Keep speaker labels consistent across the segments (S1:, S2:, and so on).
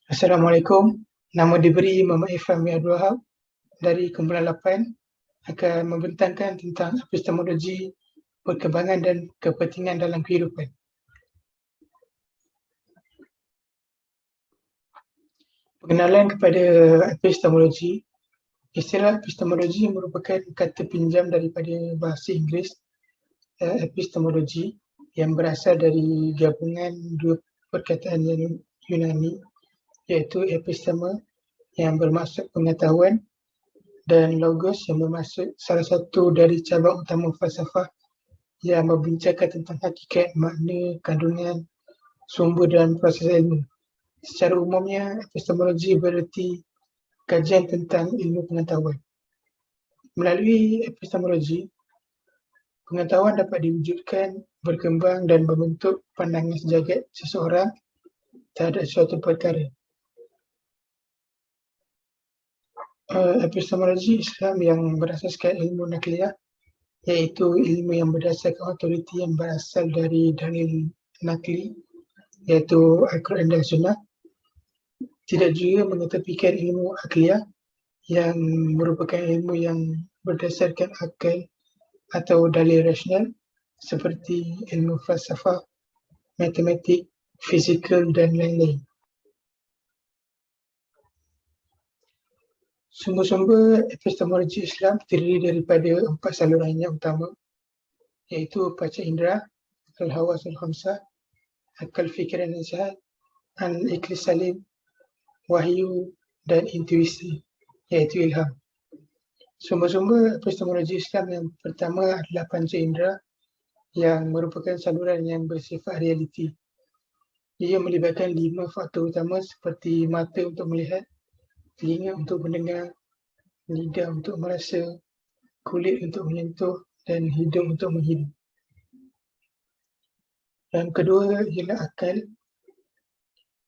S1: Assalamualaikum. Nama diberi Muhammad Irfan Abdul Wahab dari kumpulan 8 akan membentangkan tentang epistemologi, perkembangan dan kepentingan dalam kehidupan. Pengenalan kepada epistemologi. Istilah epistemologi merupakan kata pinjam daripada bahasa Inggeris epistemologi yang berasal dari gabungan dua perkataan yang Yunani, iaitu episteme yang bermaksud pengetahuan dan logos yang bermaksud salah satu dari cabang utama falsafah yang membincangkan tentang hakikat, makna, kandungan, sumber dan proses ilmu. Secara umumnya, epistemologi bererti kajian tentang ilmu pengetahuan. Melalui epistemologi, pengetahuan dapat diwujudkan, berkembang dan membentuk pandangan sejagat seseorang terhadap suatu perkara. Epistemologi Islam yang berasaskan ilmu nakliah, iaitu ilmu yang berdasarkan autoriti yang berasal dari dalil nakli, iaitu Al-Quran dan Sunnah, tidak juga mengetepikan ilmu akliyah yang merupakan ilmu yang berdasarkan akal atau dalil rasional seperti ilmu falsafah, matematik, fizikal dan lain-lain. Sumber-sumber epistemologi Islam terdiri daripada 4 saluran yang utama, iaitu panca indera, al-hawas al-khamsah, akal fikiran dan sihat, al-ikhlas salim, wahyu dan intuisi, iaitu ilham. Sumber-sumber epistemologi Islam yang pertama adalah panca indera yang merupakan saluran yang bersifat realiti. Ia melibatkan 5 faktor utama seperti mata untuk melihat, telinga untuk mendengar, lidah untuk merasa, kulit untuk menyentuh dan hidung untuk menghirup. Yang kedua ialah akal.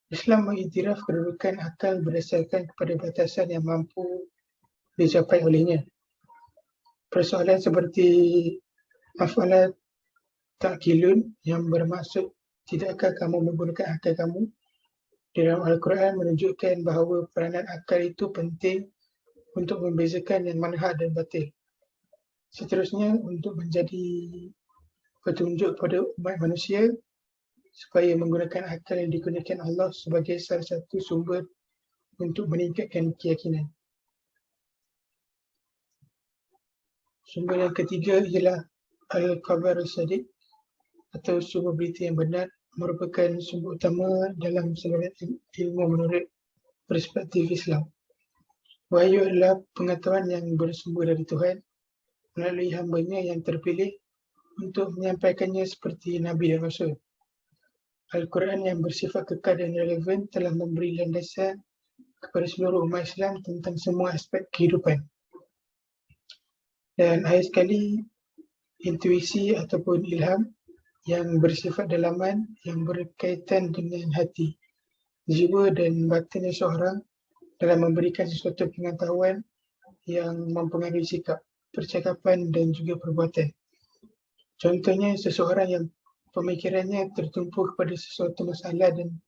S1: Islam mengiktiraf kedudukan akal berdasarkan kepada batasan yang mampu dicapai olehnya. Persoalan seperti afala ta'qilun yang bermaksud tidakkah kamu menggunakan akal kamu, di dalam Al-Quran menunjukkan bahawa peranan akal itu penting untuk membezakan yang mana hak dan batil. Seterusnya, untuk menjadi petunjuk kepada umat manusia supaya menggunakan akal yang dikurniakan Allah sebagai salah satu sumber untuk meningkatkan keyakinan. Sumber yang ketiga ialah Al-Khabar As-Sadiq atau sumber berita yang benar, merupakan sumber utama dalam saluran ilmu menurut perspektif Islam. Wahyu adalah pengetahuan yang bersumber dari Tuhan melalui hamba-Nya yang terpilih untuk menyampaikannya seperti Nabi dan Rasul. Al-Quran yang bersifat kekal dan relevan telah memberi landasan kepada seluruh umat Islam tentang semua aspek kehidupan. Dan akhir sekali, intuisi ataupun ilham yang bersifat dalaman yang berkaitan dengan hati, jiwa dan batin seseorang dalam memberikan sesuatu pengetahuan yang mempengaruhi sikap, percakapan dan juga perbuatan. Contohnya, seseorang yang pemikirannya tertumpu kepada sesuatu masalah dan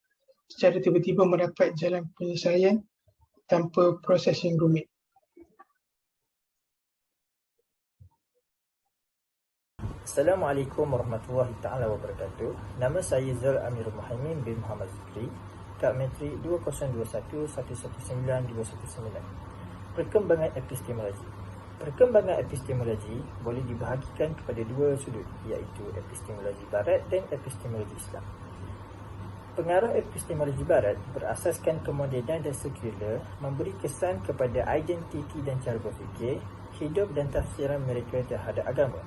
S1: secara tiba-tiba mendapat jalan penyelesaian tanpa proses yang rumit.
S2: Assalamualaikum warahmatullahi taala wabarakatuh. Nama saya Zal Amirul Muhaimin bin Muhammad Zikri, Kad Metrik 2021119219. Perkembangan epistemologi. Perkembangan epistemologi boleh dibahagikan kepada dua sudut, iaitu epistemologi barat dan epistemologi Islam. Pengaruh epistemologi barat berasaskan kemodenan dan sekular memberi kesan kepada identiti dan cara berfikir, hidup dan tafsiran mereka terhadap agama.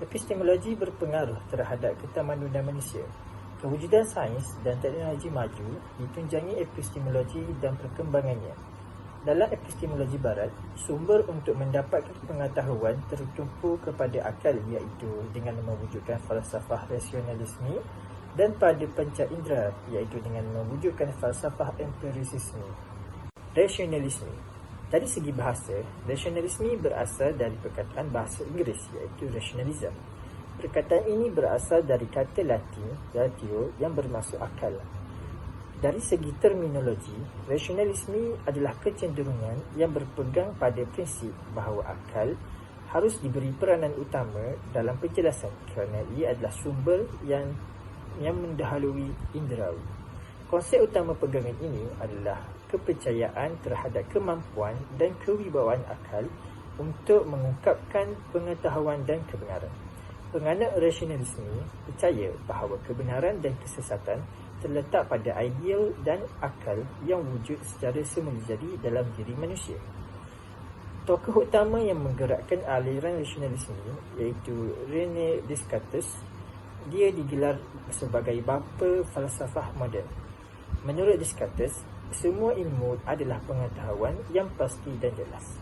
S2: Epistemologi berpengaruh terhadap ketamadunan manusia. Kewujudan sains dan teknologi maju ditunjangi epistemologi dan perkembangannya. Dalam epistemologi barat, sumber untuk mendapatkan pengetahuan tertumpu kepada akal, iaitu dengan mewujudkan falsafah rasionalisme, dan pada panca indera, iaitu dengan mewujudkan falsafah empirisisme. Rasionalisme. Dari segi bahasa, rasionalisme berasal dari perkataan bahasa Inggeris, iaitu rationalism. Perkataan ini berasal dari kata Latin ratio yang bermaksud akal. Dari segi terminologi, rasionalisme adalah kecenderungan yang berpegang pada prinsip bahawa akal harus diberi peranan utama dalam penjelasan kerana ia adalah sumber yang mendahului indrawi. Konsep utama pegangan ini adalah kepercayaan terhadap kemampuan dan kewibawaan akal untuk mengungkapkan pengetahuan dan kebenaran. Penganut rasionalisme percaya bahawa kebenaran dan kesesatan terletak pada ideal dan akal yang wujud secara semula jadi dalam diri manusia. Tokoh utama yang menggerakkan aliran rasionalisme iaitu René Descartes. Dia digelar sebagai bapa falsafah moden. Menurut Descartes, semua ilmu adalah pengetahuan yang pasti dan jelas.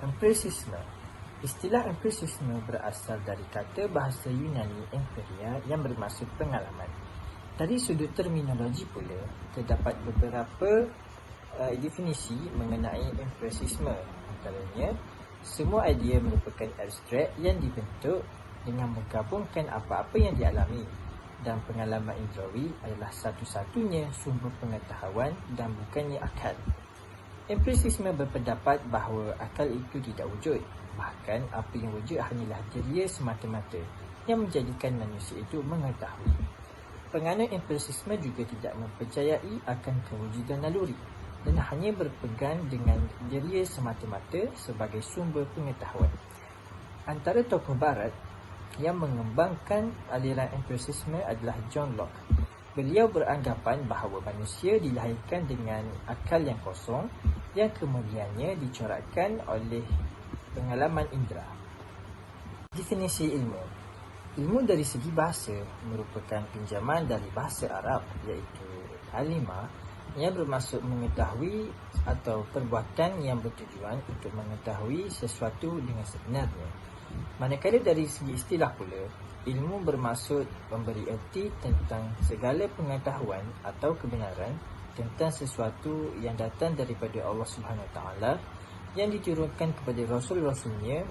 S2: Empirisme. Istilah empirisme berasal dari kata bahasa Yunani empiria yang bermaksud pengalaman. Dari sudut terminologi pula, terdapat beberapa definisi mengenai empirisme. Antaranya, semua idea merupakan abstrak yang dibentuk dengan menggabungkan apa-apa yang dialami, dan pengalaman indrawi adalah satu-satunya sumber pengetahuan dan bukannya akal. Empirisme berpendapat bahawa akal itu tidak wujud, bahkan apa yang wujud hanyalah diria semata-mata yang menjadikan manusia itu mengetahui. Penganut empirisme juga tidak mempercayai akan kewujudan naluri dan hanya berpegang dengan diria semata-mata sebagai sumber pengetahuan. Antara tokoh barat yang mengembangkan aliran empirisme adalah John Locke. Beliau beranggapan bahawa manusia dilahirkan dengan akal yang kosong yang kemudiannya dicorakkan oleh pengalaman indera. Definisi ilmu. Ilmu dari segi bahasa merupakan pinjaman dari bahasa Arab iaitu alima yang bermaksud mengetahui atau perbuatan yang bertujuan untuk mengetahui sesuatu dengan sebenarnya. Manakala dari segi istilah pula, ilmu bermaksud memberi erti tentang segala pengetahuan atau kebenaran tentang sesuatu yang datang daripada Allah Subhanahu Wa Taala yang diturunkan kepada rasul-rasulnya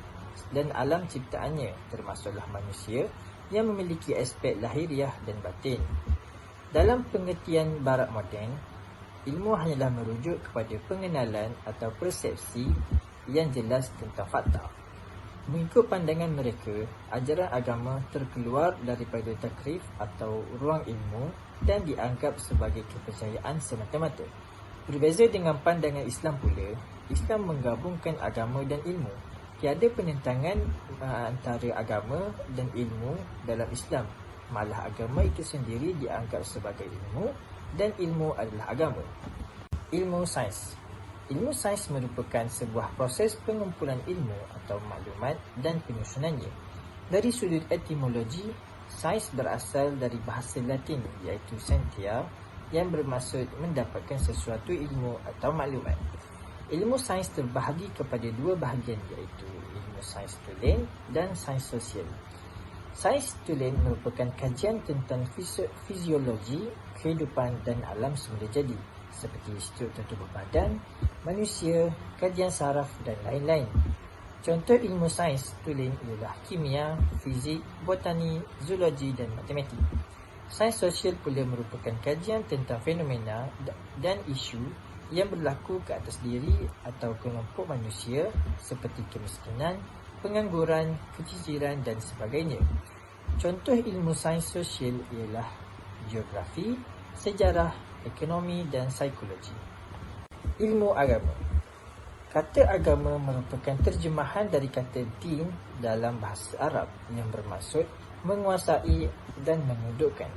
S2: dan alam ciptaannya, termasuklah manusia yang memiliki aspek lahiriah dan batin. Dalam pengertian barat moden, ilmu hanyalah merujuk kepada pengenalan atau persepsi yang jelas tentang fakta. Mengikut pandangan mereka, ajaran agama terkeluar daripada takrif atau ruang ilmu dan dianggap sebagai kepercayaan semata-mata. Berbeza dengan pandangan Islam pula, Islam menggabungkan agama dan ilmu. Tiada penentangan antara agama dan ilmu dalam Islam. Malah agama itu sendiri dianggap sebagai ilmu dan ilmu adalah agama. Ilmu sains. Ilmu sains merupakan sebuah proses pengumpulan ilmu atau maklumat dan penyusunannya. Dari sudut etimologi, sains berasal dari bahasa Latin iaitu scientia yang bermaksud mendapatkan sesuatu ilmu atau maklumat. Ilmu sains terbahagi kepada dua bahagian iaitu ilmu sains tulen dan sains sosial. Sains tulen merupakan kajian tentang fiziologi, kehidupan dan alam semula jadi seperti struktur tubuh badan, manusia, kajian saraf dan lain-lain. Contoh ilmu sains tulen ialah kimia, fizik, botani, zoologi dan matematik. Sains sosial pula merupakan kajian tentang fenomena dan isu yang berlaku ke atas diri atau kelompok manusia seperti kemiskinan, pengangguran, keciciran dan sebagainya. Contoh ilmu sains sosial ialah geografi, sejarah, ekonomi dan psikologi. Ilmu agama. Kata agama merupakan terjemahan dari kata din dalam bahasa Arab yang bermaksud menguasai dan menundukkan.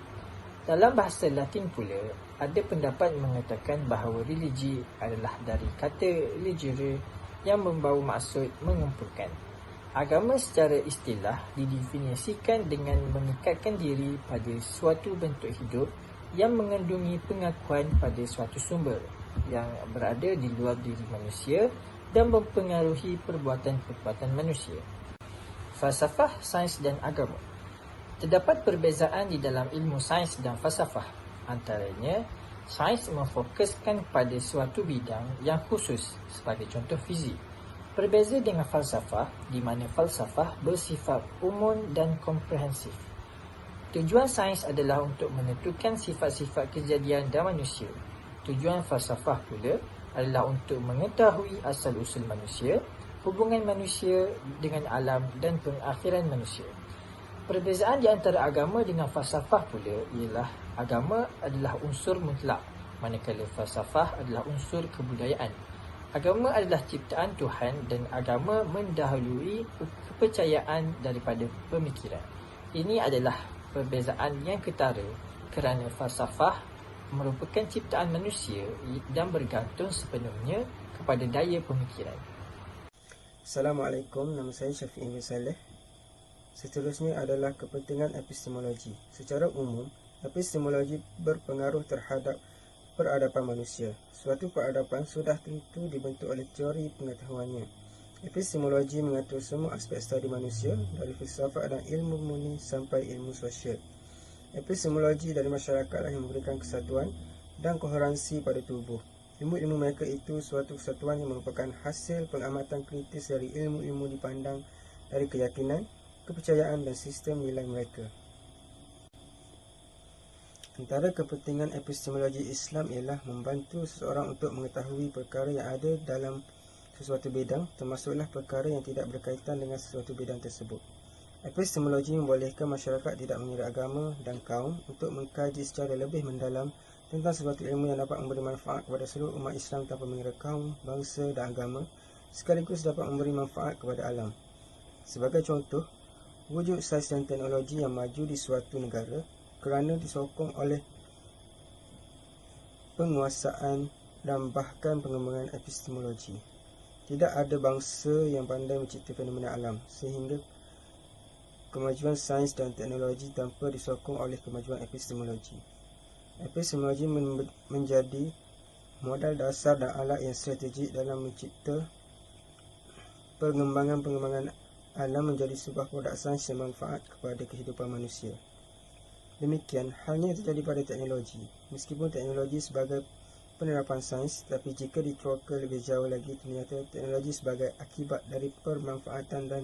S2: Dalam bahasa Latin pula, ada pendapat mengatakan bahawa religi adalah dari kata religere yang membawa maksud mengumpulkan. Agama secara istilah didefinisikan dengan mengikatkan diri pada suatu bentuk hidup yang mengandungi pengakuan pada suatu sumber yang berada di luar diri manusia dan mempengaruhi perbuatan-perbuatan manusia. Falsafah, sains dan agama. Terdapat perbezaan di dalam ilmu sains dan falsafah. Antaranya, sains memfokuskan pada suatu bidang yang khusus sebagai contoh fizik. Berbeza dengan falsafah di mana falsafah bersifat umum dan komprehensif. Tujuan sains adalah untuk menentukan sifat-sifat kejadian dan manusia. Tujuan falsafah pula adalah untuk mengetahui asal-usul manusia, hubungan manusia dengan alam dan pengakhiran manusia. Perbezaan di antara agama dengan falsafah pula ialah agama adalah unsur mutlak, manakala falsafah adalah unsur kebudayaan. Agama adalah ciptaan Tuhan dan agama mendahului kepercayaan daripada pemikiran. Ini adalah perbezaan yang ketara kerana falsafah merupakan ciptaan manusia dan bergantung sepenuhnya kepada daya pemikiran.
S3: Assalamualaikum, nama saya Syafiq bin Saleh. Seterusnya adalah kepentingan epistemologi. Secara umum, epistemologi berpengaruh terhadap peradaban manusia. Suatu peradaban sudah tentu dibentuk oleh teori pengetahuannya. Epistemologi mengatur semua aspek studi manusia, dari filsafat dan ilmu murni sampai ilmu sosial. Epistemologi dari masyarakatlah yang memberikan kesatuan dan koherensi pada tubuh. Ilmu-ilmu mereka itu suatu kesatuan yang merupakan hasil pengamatan kritis dari ilmu-ilmu dipandang dari keyakinan, kepercayaan dan sistem nilai mereka. Antara kepentingan epistemologi Islam ialah membantu seseorang untuk mengetahui perkara yang ada dalam sesuatu bidang, termasuklah perkara yang tidak berkaitan dengan sesuatu bidang tersebut. Epistemologi membolehkan masyarakat tidak mengira agama dan kaum untuk mengkaji secara lebih mendalam tentang sesuatu ilmu yang dapat memberi manfaat kepada seluruh umat Islam tanpa mengira kaum, bangsa dan agama, sekaligus dapat memberi manfaat kepada alam. Sebagai contoh, wujud sains dan teknologi yang maju di suatu negara kerana disokong oleh penguasaan dan bahkan pengembangan epistemologi. Tidak ada bangsa yang pandai mencipta fenomena alam, sehingga kemajuan sains dan teknologi tanpa disokong oleh kemajuan epistemologi. Epistemologi menjadi modal dasar dan alat yang strategik dalam mencipta pengembangan alam menjadi sebuah produk sains yang manfaat kepada kehidupan manusia. Demikian halnya terjadi pada teknologi. Meskipun teknologi sebagai penerapan sains, tapi jika dikeroka lebih jauh lagi, ternyata teknologi sebagai akibat dari permanfaatan dan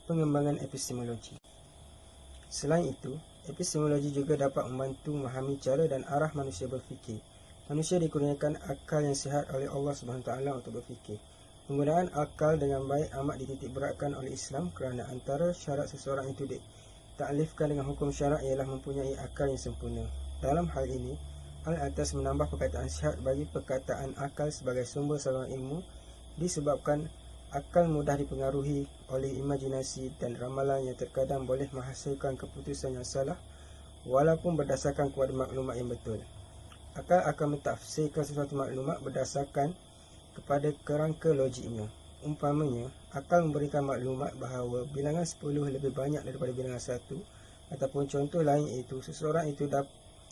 S3: pengembangan epistemologi. Selain itu, epistemologi juga dapat membantu memahami cara dan arah manusia berfikir. Manusia dikurniakan akal yang sihat oleh Allah SWT untuk berfikir. Penggunaan akal dengan baik amat dititikberatkan oleh Islam kerana antara syarat seseorang itu ditaklifkan dengan hukum syarak ialah mempunyai akal yang sempurna. Dalam hal ini, Al-Atas menambah perkataan sihat bagi perkataan akal sebagai sumber saluran ilmu disebabkan akal mudah dipengaruhi oleh imajinasi dan ramalan yang terkadang boleh menghasilkan keputusan yang salah walaupun berdasarkan kepada maklumat yang betul. Akal akan mentafsirkan sesuatu maklumat berdasarkan kepada kerangka logiknya. Umpamanya, akal memberikan maklumat bahawa bilangan 10 lebih banyak daripada bilangan 1, ataupun contoh lain iaitu seseorang itu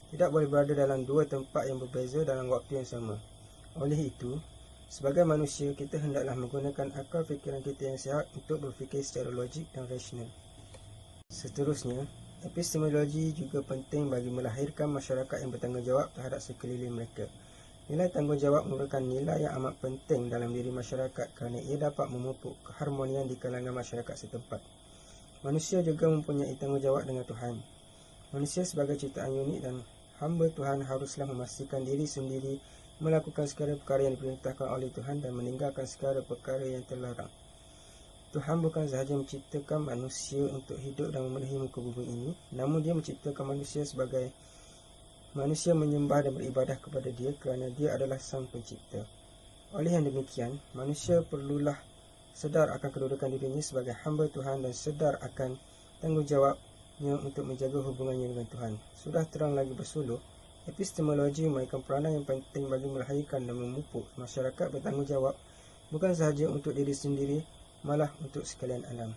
S3: tidak boleh berada dalam dua tempat yang berbeza dalam waktu yang sama. Oleh itu, sebagai manusia, kita hendaklah menggunakan akal fikiran kita yang sihat untuk berfikir secara logik dan rasional. Seterusnya, epistemologi juga penting bagi melahirkan masyarakat yang bertanggungjawab terhadap sekeliling mereka. Nilai tanggungjawab merupakan nilai yang amat penting dalam diri masyarakat kerana ia dapat memupuk keharmonian di kalangan masyarakat setempat. Manusia juga mempunyai tanggungjawab dengan Tuhan. Manusia sebagai ciptaan unik dan hamba Tuhan haruslah memastikan diri sendiri melakukan segala perkara yang diperintahkan oleh Tuhan dan meninggalkan segala perkara yang terlarang. Tuhan bukan sahaja menciptakan manusia untuk hidup dan memenuhi muka bumi ini, namun Dia menciptakan manusia sebagai manusia menyembah dan beribadah kepada Dia kerana Dia adalah Sang Pencipta. Oleh yang demikian, manusia perlulah sedar akan kedudukan dirinya sebagai hamba Tuhan dan sedar akan tanggungjawabnya untuk menjaga hubungannya dengan Tuhan. Sudah terang lagi bersuluh, epistemologi memainkan peranan yang penting bagi melahirkan dan memupuk masyarakat bertanggungjawab bukan sahaja untuk diri sendiri, malah untuk sekalian alam.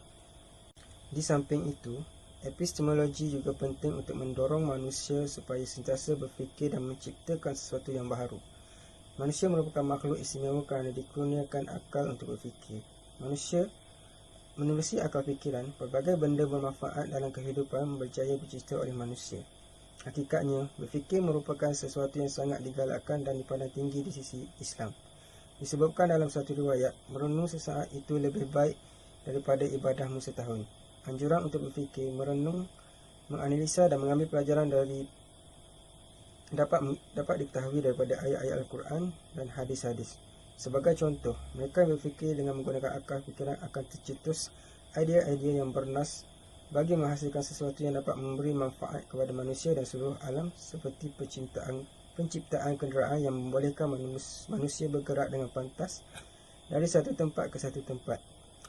S3: Di samping itu, epistemologi juga penting untuk mendorong manusia supaya sentiasa berfikir dan menciptakan sesuatu yang baharu. Manusia merupakan makhluk istimewa kerana dikurniakan akal untuk berfikir. Manusia menerusi akal fikiran, pelbagai benda bermanfaat dalam kehidupan berjaya dicipta oleh manusia. Hakikatnya, berfikir merupakan sesuatu yang sangat digalakkan dan dipandang tinggi di sisi Islam. Disebutkan dalam satu riwayat, merenung sesaat itu lebih baik daripada ibadahmu setahun. Anjuran untuk berfikir, merenung menganalisa dan mengambil pelajaran dari dapat diketahui daripada ayat-ayat Al-Quran dan hadis-hadis. Sebagai contoh, mereka berfikir dengan menggunakan akal fikiran akan tercetus idea-idea yang bernas bagi menghasilkan sesuatu yang dapat memberi manfaat kepada manusia dan seluruh alam, seperti penciptaan kenderaan yang membolehkan manusia bergerak dengan pantas dari satu tempat ke satu tempat.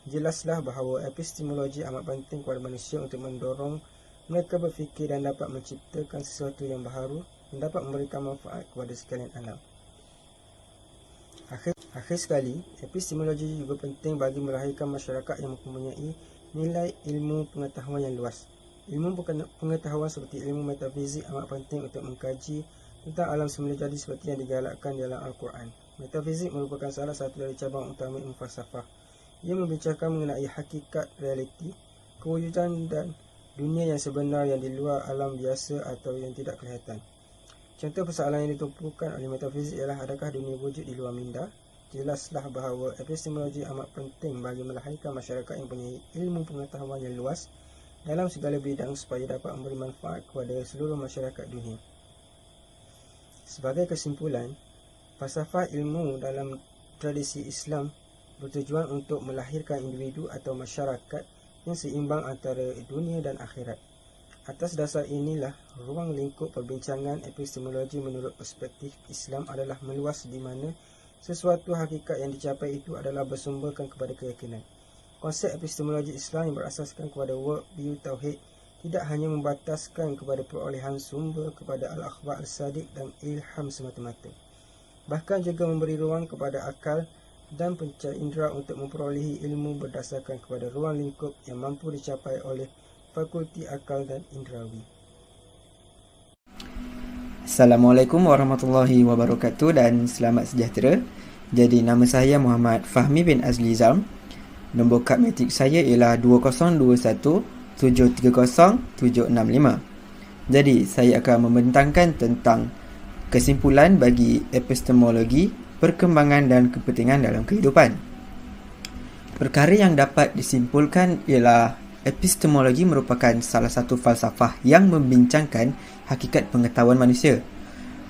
S3: Jelaslah bahawa epistemologi amat penting kepada manusia untuk mendorong mereka berfikir dan dapat menciptakan sesuatu yang baharu yang dapat memberikan manfaat kepada sekalian alam. Akhir sekali, epistemologi juga penting bagi melahirkan masyarakat yang mempunyai nilai ilmu pengetahuan yang luas. Ilmu pengetahuan seperti ilmu metafizik amat penting untuk mengkaji tentang alam semula jadi seperti yang digalakkan dalam Al-Quran. Metafizik merupakan salah satu dari cabang utama ilmu falsafah. Ia membincangkan mengenai hakikat realiti, kewujudan dan dunia yang sebenar yang di luar alam biasa atau yang tidak kelihatan. Contoh persoalan yang ditumpukan oleh metafizik ialah adakah dunia wujud di luar minda? Jelaslah bahawa epistemologi amat penting bagi melahirkan masyarakat yang mempunyai ilmu pengetahuan yang luas dalam segala bidang supaya dapat memberi manfaat kepada seluruh masyarakat dunia. Sebagai kesimpulan, falsafah ilmu dalam tradisi Islam bertujuan untuk melahirkan individu atau masyarakat yang seimbang antara dunia dan akhirat. Atas dasar inilah, ruang lingkup perbincangan epistemologi menurut perspektif Islam adalah meluas di mana sesuatu hakikat yang dicapai itu adalah bersumberkan kepada keyakinan. Konsep epistemologi Islam yang berasaskan kepada worldview tauhid tidak hanya membataskan kepada perolehan sumber kepada al-akhbar al-sadiq dan ilham semata-mata, bahkan juga memberi ruang kepada akal dan panca indera untuk memperolehi ilmu berdasarkan kepada ruang lingkup yang mampu dicapai oleh fakulti akal dan indrawi.
S4: Assalamualaikum warahmatullahi wabarakatuh dan selamat sejahtera. Jadi nama saya Muhammad Fahmi bin Azli Zam. Nombor kad matrik saya ialah 2021730765. Jadi saya akan membentangkan tentang kesimpulan bagi epistemologi, perkembangan dan kepentingan dalam kehidupan. Perkara yang dapat disimpulkan ialah epistemologi merupakan salah satu falsafah yang membincangkan hakikat pengetahuan manusia.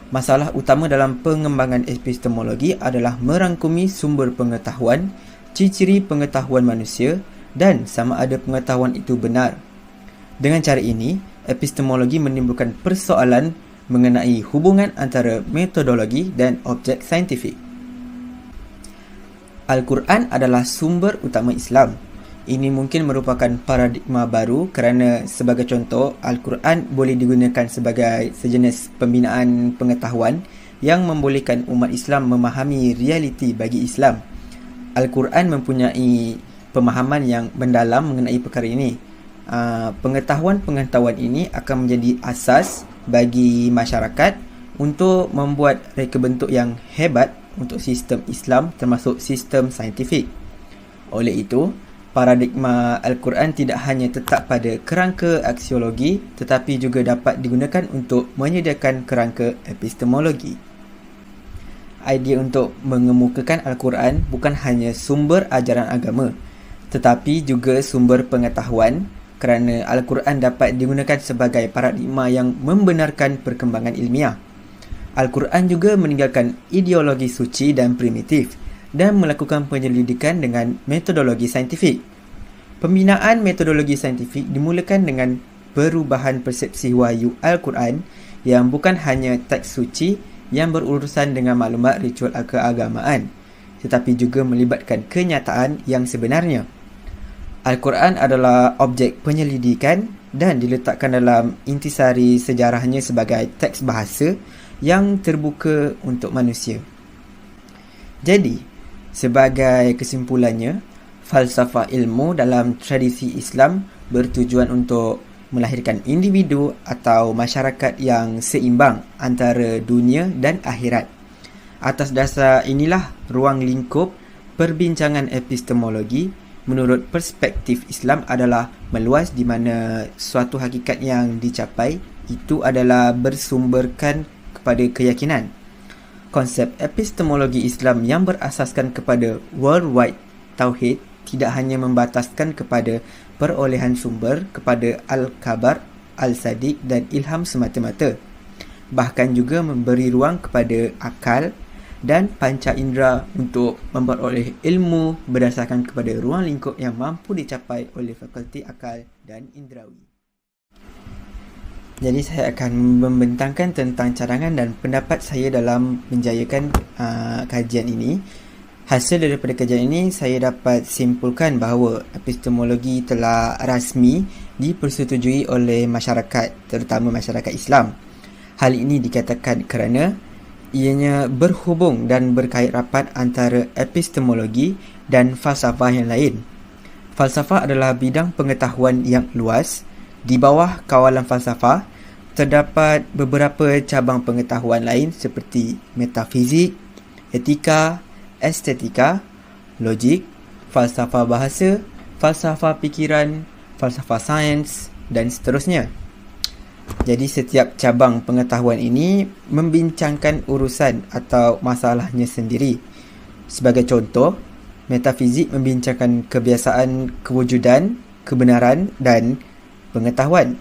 S4: Masalah utama dalam pengembangan epistemologi adalah merangkumi sumber pengetahuan, ciri-ciri pengetahuan manusia dan sama ada pengetahuan itu benar. Dengan cara ini, epistemologi menimbulkan persoalan mengenai hubungan antara metodologi dan objek saintifik. Al-Quran adalah sumber utama Islam. Ini mungkin merupakan paradigma baru kerana sebagai contoh, Al-Quran boleh digunakan sebagai sejenis pembinaan pengetahuan yang membolehkan umat Islam memahami realiti bagi Islam. Al-Quran mempunyai pemahaman yang mendalam mengenai perkara ini. Pengetahuan-pengetahuan ini akan menjadi asas bagi masyarakat untuk membuat reka bentuk yang hebat untuk sistem Islam termasuk sistem saintifik. Oleh itu, paradigma Al-Quran tidak hanya tetap pada kerangka aksiologi tetapi juga dapat digunakan untuk menyediakan kerangka epistemologi. Idea untuk mengemukakan Al-Quran bukan hanya sumber ajaran agama tetapi juga sumber pengetahuan kerana Al-Quran dapat digunakan sebagai paradigma yang membenarkan perkembangan ilmiah. Al-Quran juga meninggalkan ideologi suci dan primitif dan melakukan penyelidikan dengan metodologi saintifik. Pembinaan metodologi saintifik dimulakan dengan perubahan persepsi wahyu Al-Quran yang bukan hanya teks suci yang berurusan dengan maklumat ritual keagamaan, tetapi juga melibatkan kenyataan yang sebenarnya. Al-Quran adalah objek penyelidikan dan diletakkan dalam intisari sejarahnya sebagai teks bahasa yang terbuka untuk manusia. Jadi, sebagai kesimpulannya, falsafah ilmu dalam tradisi Islam bertujuan untuk melahirkan individu atau masyarakat yang seimbang antara dunia dan akhirat. Atas dasar inilah ruang lingkup perbincangan epistemologi menurut perspektif Islam adalah meluas di mana suatu hakikat yang dicapai itu adalah bersumberkan kepada keyakinan. Konsep epistemologi Islam yang berasaskan kepada worldwide tauhid tidak hanya membataskan kepada perolehan sumber kepada al-khabar al-sadiq dan ilham semata-mata. Bahkan juga memberi ruang kepada akal dan panca indera untuk memperoleh ilmu berdasarkan kepada ruang lingkup yang mampu dicapai oleh fakulti akal dan indrawi. Jadi saya akan membentangkan tentang cadangan dan pendapat saya dalam menjayakan kajian ini. Hasil daripada kajian ini, saya dapat simpulkan bahawa epistemologi telah rasmi dipersetujui oleh masyarakat, terutama masyarakat Islam. Hal ini dikatakan kerana ianya berhubung dan berkait rapat antara epistemologi dan falsafah yang lain. Falsafah adalah bidang pengetahuan yang luas. Di bawah kawalan falsafah, terdapat beberapa cabang pengetahuan lain seperti metafizik, etika, estetika, logik, falsafah bahasa, falsafah fikiran, falsafah sains dan seterusnya. Jadi setiap cabang pengetahuan ini membincangkan urusan atau masalahnya sendiri. Sebagai contoh, metafizik membincangkan kebiasaan kewujudan, kebenaran dan pengetahuan.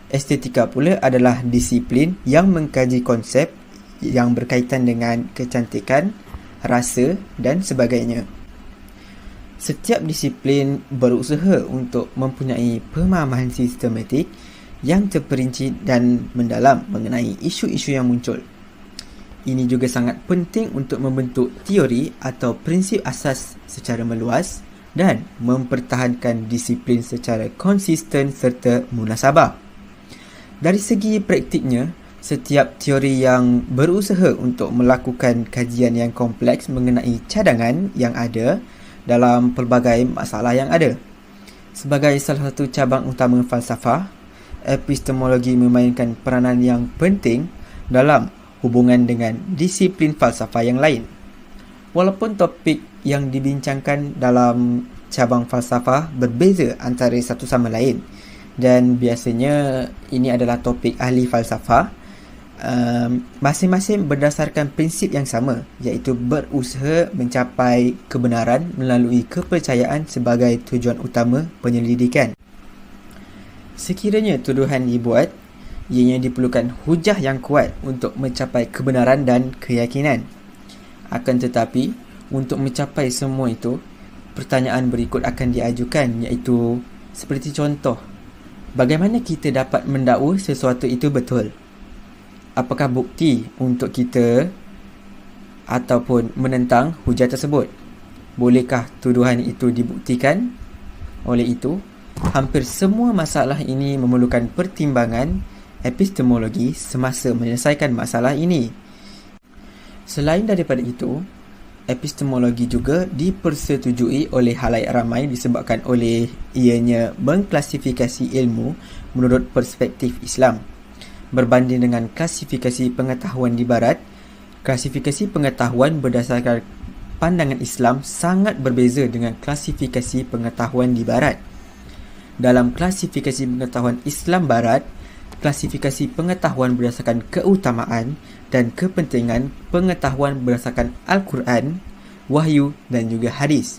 S4: Estetika pula adalah disiplin yang mengkaji konsep yang berkaitan dengan kecantikan, rasa dan sebagainya. Setiap disiplin berusaha untuk mempunyai pemahaman sistematik yang terperinci dan mendalam mengenai isu-isu yang muncul. Ini juga sangat penting untuk membentuk teori atau prinsip asas secara meluas dan mempertahankan disiplin secara konsisten serta munasabah. Dari segi praktiknya, setiap teori yang berusaha untuk melakukan kajian yang kompleks mengenai cadangan yang ada dalam pelbagai masalah yang ada. Sebagai salah satu cabang utama falsafah, epistemologi memainkan peranan yang penting dalam hubungan dengan disiplin falsafah yang lain. Walaupun topik yang dibincangkan dalam cabang falsafah berbeza antara satu sama lain dan biasanya ini adalah topik ahli falsafah, masing-masing berdasarkan prinsip yang sama, iaitu berusaha mencapai kebenaran melalui kepercayaan sebagai tujuan utama penyelidikan. Sekiranya tuduhan dibuat, ianya diperlukan hujah yang kuat untuk mencapai kebenaran dan keyakinan. Akan tetapi, untuk mencapai semua itu, pertanyaan berikut akan diajukan, iaitu seperti contoh, bagaimana kita dapat mendakwa sesuatu itu betul? Apakah bukti untuk kita ataupun menentang hujah tersebut? Bolehkah tuduhan itu dibuktikan? Oleh itu, hampir semua masalah ini memerlukan pertimbangan epistemologi semasa menyelesaikan masalah ini. Selain daripada itu, epistemologi juga dipersetujui oleh halayak ramai disebabkan oleh ianya mengklasifikasi ilmu menurut perspektif Islam. Berbanding dengan klasifikasi pengetahuan di Barat, klasifikasi pengetahuan berdasarkan pandangan Islam sangat berbeza dengan klasifikasi pengetahuan di Barat. Dalam klasifikasi pengetahuan Islam Barat, klasifikasi pengetahuan berdasarkan keutamaan dan kepentingan pengetahuan berdasarkan Al-Quran, wahyu dan juga hadis.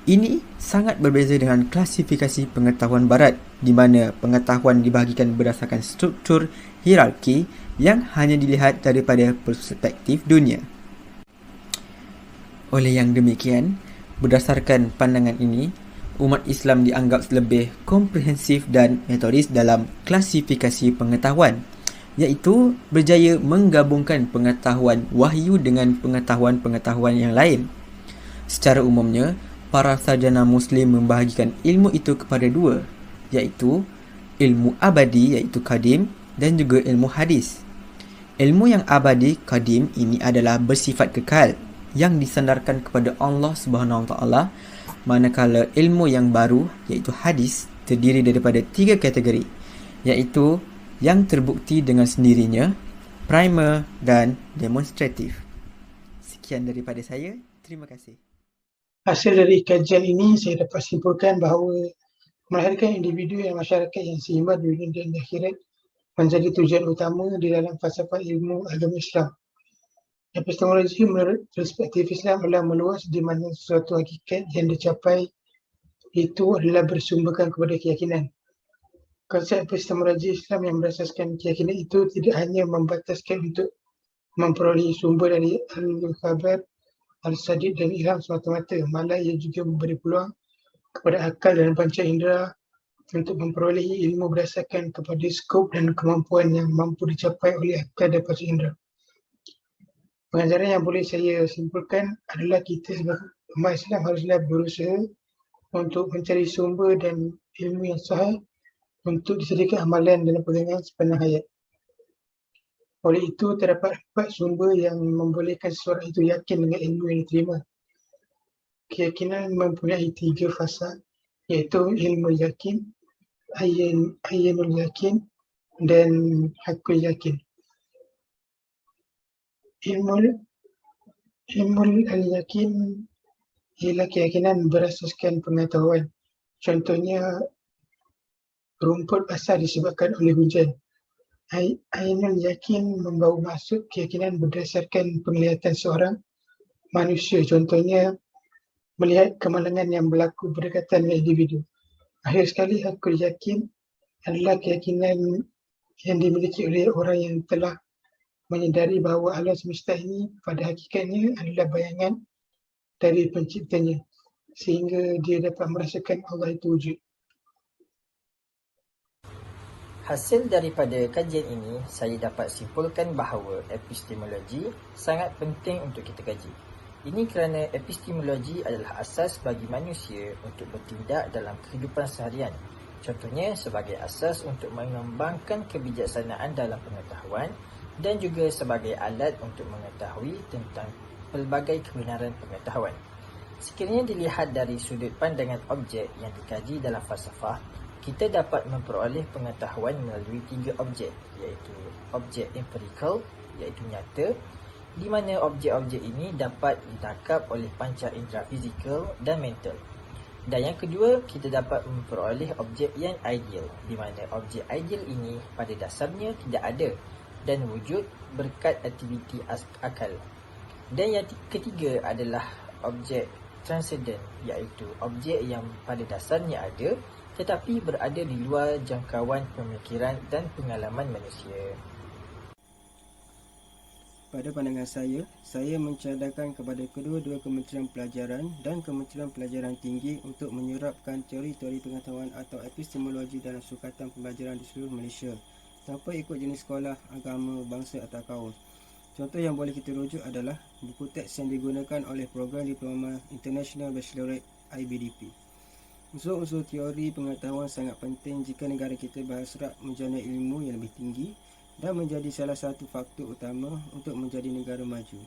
S4: Ini sangat berbeza dengan klasifikasi pengetahuan Barat, di mana pengetahuan dibahagikan berdasarkan struktur hierarki yang hanya dilihat daripada perspektif dunia. Oleh yang demikian, berdasarkan pandangan ini, umat Islam dianggap lebih komprehensif dan metodis dalam klasifikasi pengetahuan, iaitu berjaya menggabungkan pengetahuan wahyu dengan pengetahuan-pengetahuan yang lain. Secara umumnya, para sarjana Muslim membahagikan ilmu itu kepada dua, iaitu ilmu abadi iaitu kadim dan juga ilmu hadis. Ilmu yang abadi kadim ini adalah bersifat kekal yang disandarkan kepada Allah Subhanahu Wa Taala, manakala ilmu yang baru iaitu hadis terdiri daripada 3 kategori, iaitu yang terbukti dengan sendirinya, primer dan demonstratif. Sekian daripada saya. Terima kasih.
S1: Hasil dari kajian ini saya dapat simpulkan bahawa melahirkan individu dan masyarakat yang seimbang di dunia dan akhirat menjadi tujuan utama di dalam falsafah ilmu agama Islam. Epistemologi menurut perspektif Islam adalah meluas di mana sesuatu hakikat yang dicapai itu adalah bersumberkan kepada keyakinan. Konsep epistemologi Islam yang berasaskan keyakinan itu tidak hanya membataskan untuk memperoleh sumber dari Al-Khabar, Al-Sadiq dan Ilham semata-mata, malah ia juga memberi peluang kepada akal dan panca indera untuk memperolehi ilmu berdasarkan kepada skop dan kemampuan yang mampu dicapai oleh akal dan panca indera. Pengajaran yang boleh saya simpulkan adalah kita sebagai umat Islam haruslah berusaha untuk mencari sumber dan ilmu yang sahih untuk disediakan amalan dalam pegangan sepanjang hayat. Oleh itu, terdapat 4 sumber yang membolehkan seseorang itu yakin dengan ilmu yang diterima. Keyakinan mempunyai 3 fasa, iaitu ilmu yakin, ainul yakin dan hakul yakin. Ilmu al-yakin ialah keyakinan berasaskan pengetahuan. Contohnya, rumput basah disebabkan oleh hujan. Ainul yakin membawa maksud keyakinan berdasarkan penglihatan seorang manusia. Contohnya, melihat kemalangan yang berlaku berdekatan dengan individu. Akhir sekali, hakul yakin adalah keyakinan yang dimiliki oleh orang yang telah menyedari bahawa alam semesta ini pada hakikatnya adalah bayangan dari penciptanya, sehingga dia dapat merasakan Allah itu wujud.
S2: Hasil daripada kajian ini, saya dapat simpulkan bahawa epistemologi sangat penting untuk kita kaji. Ini kerana epistemologi adalah asas bagi manusia untuk bertindak dalam kehidupan seharian. Contohnya sebagai asas untuk mengembangkan kebijaksanaan dalam pengetahuan dan juga sebagai alat untuk mengetahui tentang pelbagai kebenaran pengetahuan. Sekiranya dilihat dari sudut pandangan objek yang dikaji dalam falsafah, kita dapat memperoleh pengetahuan melalui 3 objek, iaitu objek empirical, iaitu nyata, di mana objek-objek ini dapat ditangkap oleh panca indera fizikal dan mental. Dan yang kedua, kita dapat memperoleh objek yang ideal, di mana objek ideal ini pada dasarnya tidak ada dan wujud berkat aktiviti akal. Dan yang ketiga adalah objek transcendent, iaitu objek yang pada dasarnya ada tetapi berada di luar jangkauan pemikiran dan pengalaman manusia.
S3: Pada pandangan saya mencadangkan kepada kedua-dua Kementerian Pelajaran dan Kementerian Pelajaran Tinggi untuk menyerapkan teori-teori pengetahuan atau epistemologi dalam sukatan pembelajaran di seluruh Malaysia tanpa ikut jenis sekolah, agama, bangsa atau kaum. Contoh yang boleh kita rujuk adalah buku teks yang digunakan oleh program Diploma International Baccalaureate IBDP. Unsur-unsur teori pengetahuan sangat penting jika negara kita berhasrat menjana ilmu yang lebih tinggi dan menjadi salah satu faktor utama untuk menjadi negara maju.